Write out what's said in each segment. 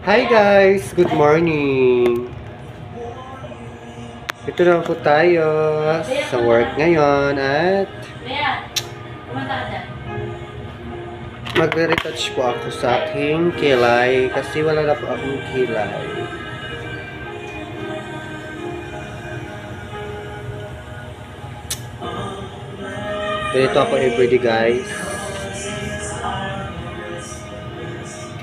Hi guys! Good morning! Ito na po tayo sa work ngayon at magre-retouch po ako sa aking kilay kasi wala na po akong kilay. Ganito ako everyday guys.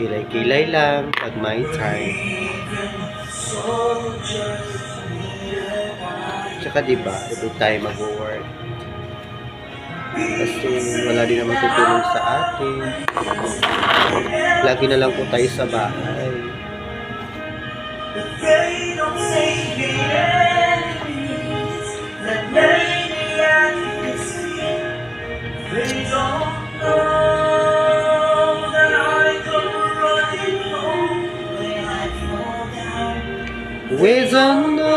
Kilay-kilay lang pag may time. Tsaka diba, every time mag-work. Kasi wala din naman tutulong sa atin. Lagi na lang po tayo sa bahay. We don't know.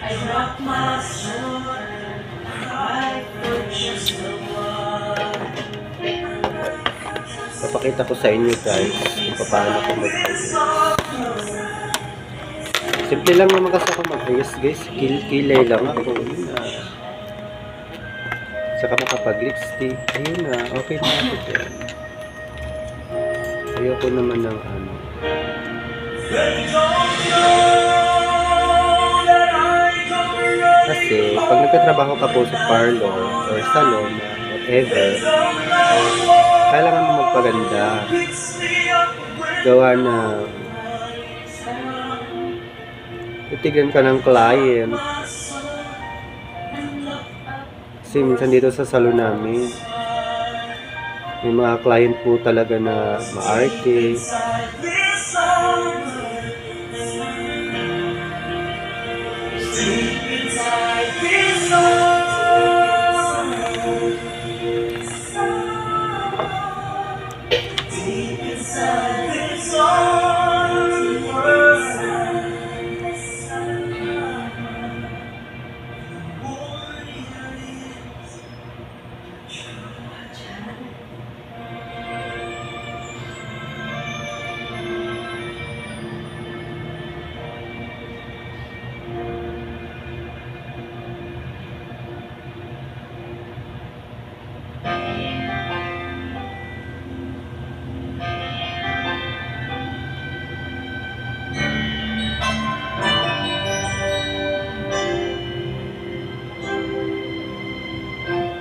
I dropped my sword and I purchased the blood. Papakita ko sa inyo guys kung paano ko mag-ayos. Simple lang naman kasi ako mag-ayos guys. Kilay lang ako. Saka makapag-lipstick. Ayun na. Okay na ako dyan. Ayoko naman ng ano. Kasi pag nagtatrabaho ka po sa parlor or salon, whatever, kailangan mo magpaganda. Gawa na titignan ka ng client. Kasi minsan dito sa salon namin, may mga client po talaga na maarte.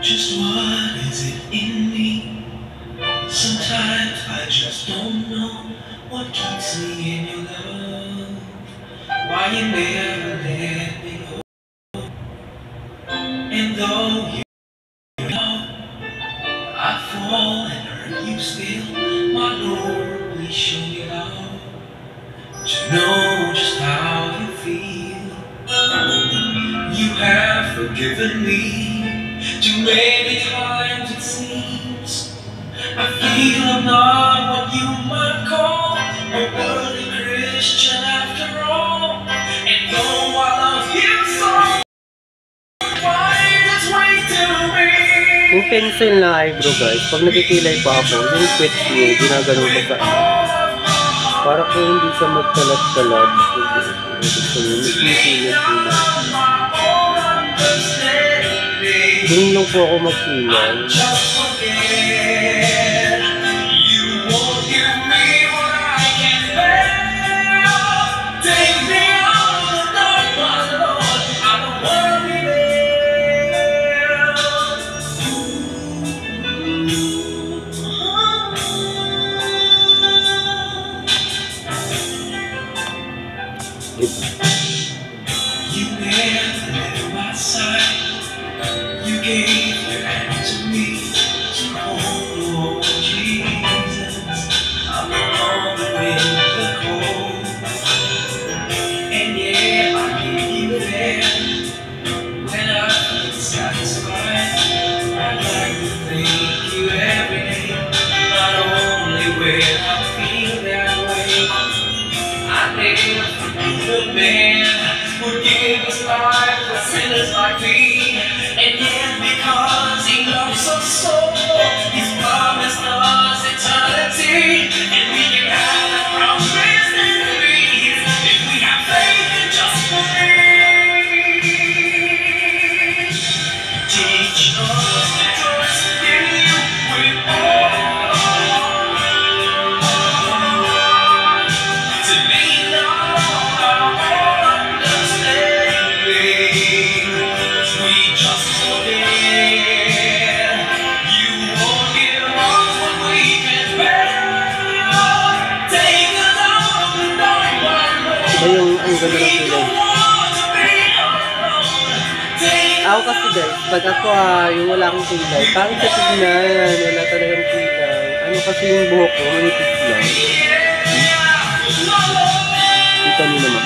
Just what is it in me? Sometimes I just don't know what keeps me in your love. Why you never let me go? And though you know I fall and hurt you still, my Lord, please show me love to know just how you feel. You have forgiven me. Too many times it seems I feel I'm not what you might call a worthy Christian after all. And though I love you so, why just wait to me? Yung pencil na eyebrow guys, pag nagkikilay pa ako, yung quit nyo, ginagano ko sa para po hindi siya magkalat-kalat. Gusto nyo, nagkikilay po na. Doon lang po ako magkilay. You never left my side. You gave your hand to me to hold, oh Jesus. I'm no longer in the cold, and yeah, I give you there when I feel satisfied. I'd like to thank you every day, not only when I feel that way. I live for you, the man who gives life for sinners like me. And yet because ganda ng kilay. Ako kasi guys, pag ako yung wala akong kilay, pangit sa tignan, wala talagang kilay. Ano kasi yung buhok ko, manipis lang. Kita niyo naman.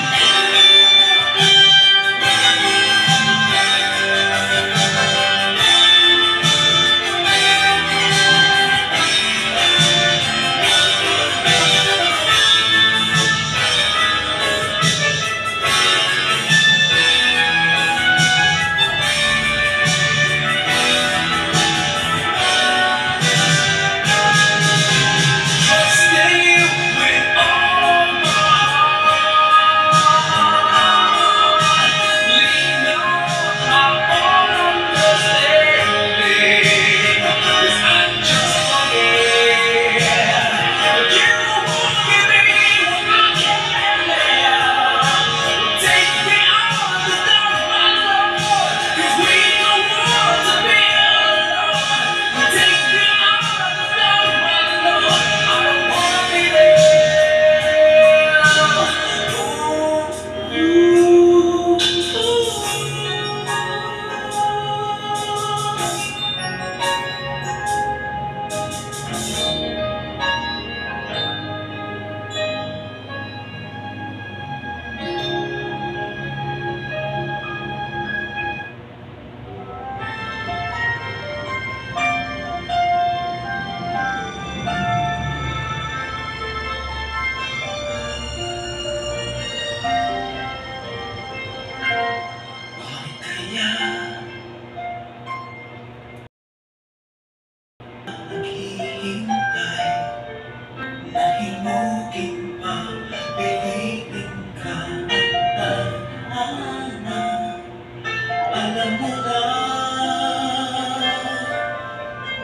Alam mo na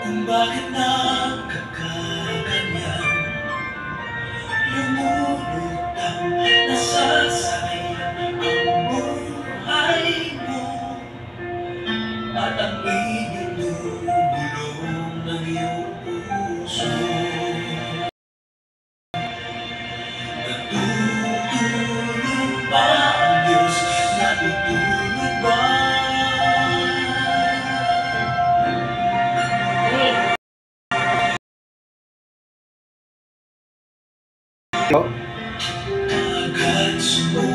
kung bakit nagkakaganyan. Lumulutang nasasayang ang buhay mo, at ang inulubulong ng iyong puso. Natutulog ba ang Diyos? Natutulog ba? Agad sumusunod